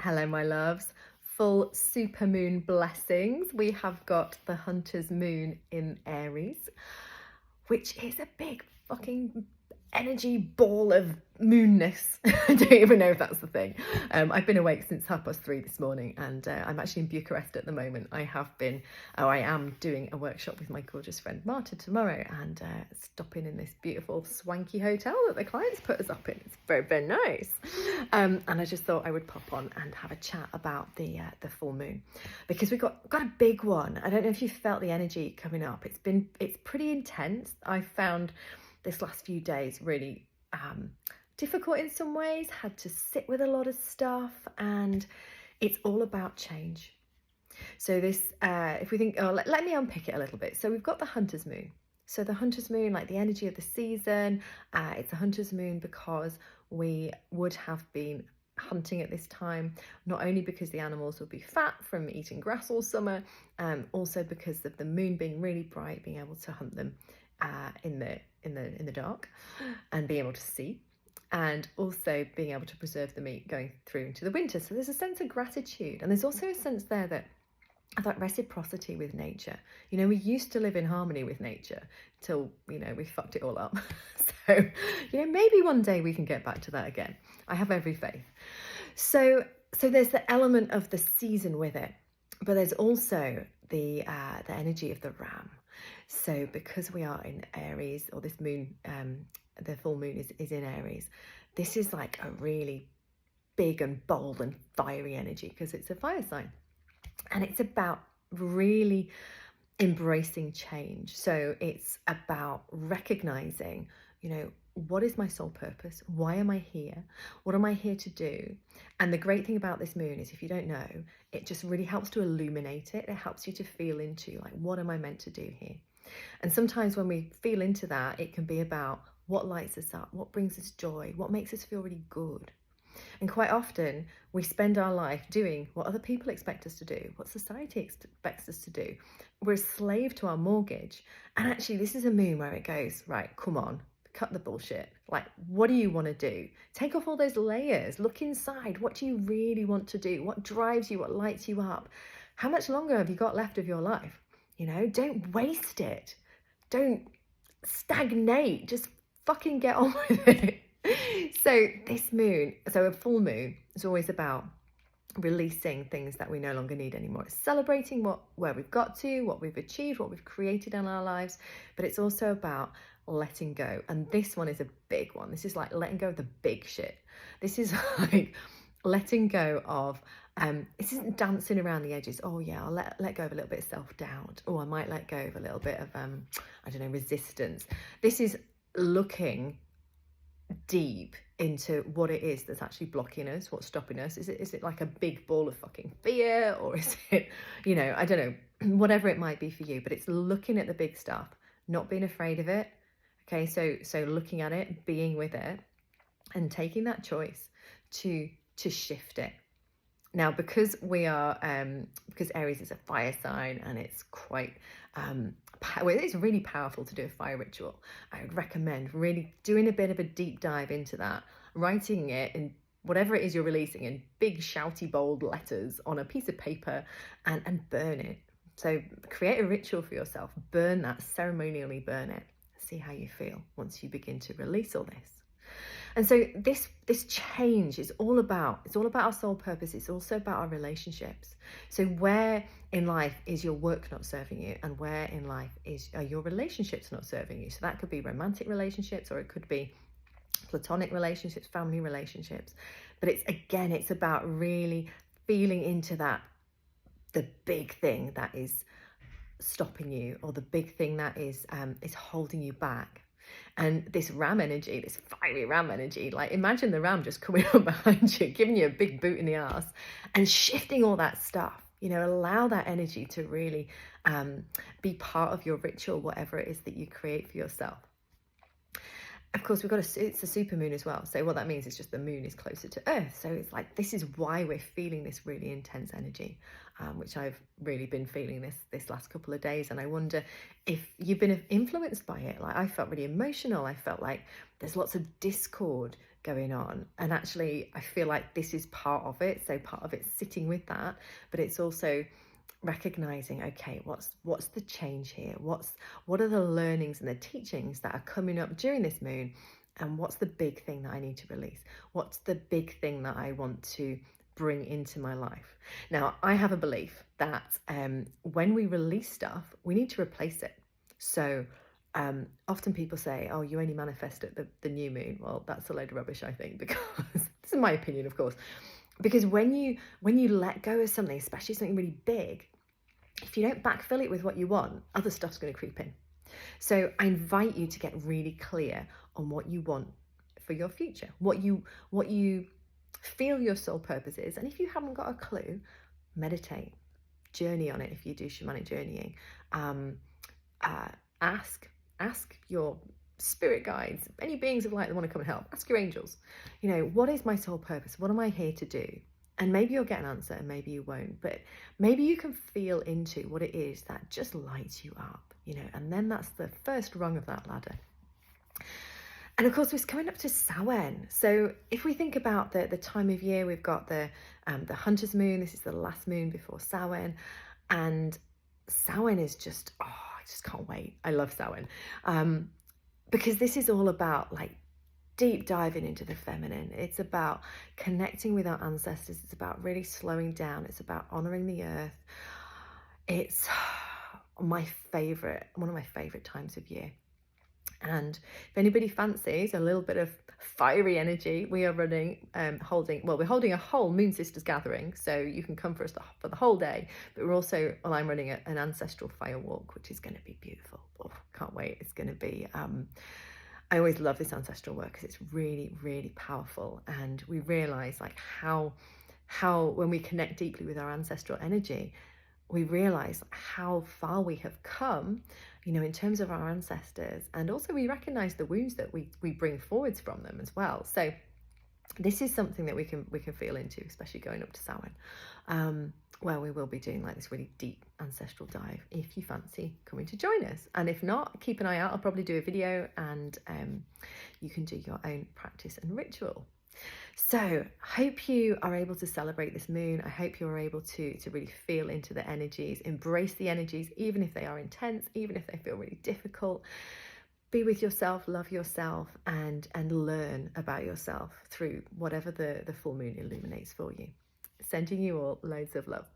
Hello, my loves. Full supermoon blessings. We have got the Hunter's Moon in Aries, which is a big fucking energy ball of moonness. I don't even know if that's the thing. I've been awake since 3:30 this morning, and I'm actually in Bucharest at the moment. I am doing a workshop with my gorgeous friend Marta tomorrow, and stopping in this beautiful swanky hotel that the clients put us up in. It's very, very nice. And I just thought I would pop on and have a chat about the full moon, because we've got a big one. I don't know if you felt the energy coming up. It's pretty intense. I found this last few days really difficult in some ways, had to sit with a lot of stuff, and it's all about change. So this, if we think, let me unpick it a little bit. So we've got the Hunter's Moon. So the Hunter's Moon, like the energy of the season, it's a Hunter's Moon because we would have been hunting at this time, not only because the animals would be fat from eating grass all summer, also because of the moon being really bright, being able to hunt them in the dark and being able to see, and also being able to preserve the meat going through into the winter. So there's a sense of gratitude, and there's also a sense there that of that reciprocity with nature. You know, we used to live in harmony with nature till, you know, we fucked it all up. So, you know, maybe one day we can get back to that again. I have every faith. So there's the element of the season with it, but there's also the energy of the ram. So because we are in Aries, or this moon, the full moon is in Aries, this is like a really big and bold and fiery energy because it's a fire sign. And it's about really embracing change. So it's about recognizing, you know, what is my soul purpose? Why am I here? What am I here to do? And the great thing about this moon is, if you don't know, it just really helps to illuminate it. It helps you to feel into, like, what am I meant to do here? And sometimes when we feel into that, it can be about what lights us up, what brings us joy, what makes us feel really good. And quite often we spend our life doing what other people expect us to do, what society expects us to do. We're a slave to our mortgage. And actually, this is a moon where it goes, right, come on, cut the bullshit. Like, what do you want to do? Take off all those layers, look inside. What do you really want to do? What drives you? What lights you up? How much longer have you got left of your life? You know, don't waste it. Don't stagnate. Just fucking get on with it. So this moon, so a full moon, is always about releasing things that we no longer need anymore. It's celebrating where we've got to, what we've achieved, what we've created in our lives, but it's also about letting go. And this one is a big one. This is like letting go of the big shit. This is like letting go of, this isn't dancing around the edges. Oh yeah, I'll let go of a little bit of self-doubt. Oh, I might let go of a little bit of, I don't know, resistance. This is looking deep into what it is that's actually blocking us, what's stopping us. Is it like a big ball of fucking fear, or is it, you know, I don't know, whatever it might be for you, but it's looking at the big stuff, not being afraid of it. Okay, so looking at it, being with it, and taking that choice to shift it. Now, because we are, because Aries is a fire sign, and it's quite, it's really powerful to do a fire ritual. I would recommend really doing a bit of a deep dive into that, writing it in whatever it is you're releasing in big, shouty, bold letters on a piece of paper, and burn it. So create a ritual for yourself, burn that, ceremonially burn it. See how you feel once you begin to release all this. And so this change is all about our soul purpose. It's also about our relationships. So where in life is your work not serving you, and where in life are your relationships not serving you? So that could be romantic relationships, or it could be platonic relationships, family relationships. But it's about really feeling into that, the big thing that is stopping you, or the big thing that is holding you back. And this ram energy, this fiery ram energy, like imagine the ram just coming up behind you, giving you a big boot in the ass and shifting all that stuff. You know, allow that energy to really be part of your ritual, whatever it is that you create for yourself. Of course, it's a super moon as well. So what that means is just the moon is closer to Earth. So it's like, this is why we're feeling this really intense energy, which I've really been feeling this last couple of days. And I wonder if you've been influenced by it. Like, I felt really emotional. I felt like there's lots of discord going on. And actually, I feel like this is part of it. So part of it's sitting with that, but it's also recognizing, okay, what's the change here? What are the learnings and the teachings that are coming up during this moon? And what's the big thing that I need to release? What's the big thing that I want to bring into my life? Now, I have a belief that when we release stuff, we need to replace it. So often people say, oh, you only manifest at the new moon. Well, that's a load of rubbish, I think, because this is my opinion, of course. Because when you let go of something, especially something really big, if you don't backfill it with what you want, other stuff's going to creep in. So I invite you to get really clear on what you want for your future, what you feel your soul purpose is. And if you haven't got a clue, meditate, journey on it. If you do shamanic journeying, ask your spirit guides, any beings of light that want to come and help. Ask your angels, what is my soul purpose? What am I here to do? And maybe you'll get an answer and maybe you won't, but maybe you can feel into what it is that just lights you up, and then that's the first rung of that ladder. And of course, we're coming up to Samhain. So if we think about the time of year, we've got the Hunter's Moon. This is the last moon before Samhain. And Samhain is just, I just can't wait. I love Samhain. Because this is all about deep diving into the feminine. It's about connecting with our ancestors. It's about really slowing down. It's about honoring the earth. It's one of my favorite times of year. And if anybody fancies a little bit of fiery energy, we are we're holding a whole Moon Sisters gathering, so you can come for us for the whole day. But I'm running an ancestral fire walk, which is going to be beautiful. Can't wait. It's going to be I always love this ancestral work because it's really, really powerful, and we realize how when we connect deeply with our ancestral energy, we realize how far we have come, in terms of our ancestors, and also we recognize the wounds that we bring forwards from them as well. So this is something that we can feel into, especially going up to Samhain, where we will be doing this really deep ancestral dive. If you fancy coming to join us, and if not, keep an eye out. I'll probably do a video, and you can do your own practice and ritual. So hope you are able to celebrate this moon. I hope you're able to really feel into the energies, embrace the energies, even if they are intense, even if they feel really difficult. Be with yourself, love yourself, and learn about yourself through whatever the full moon illuminates for you. Sending you all loads of love.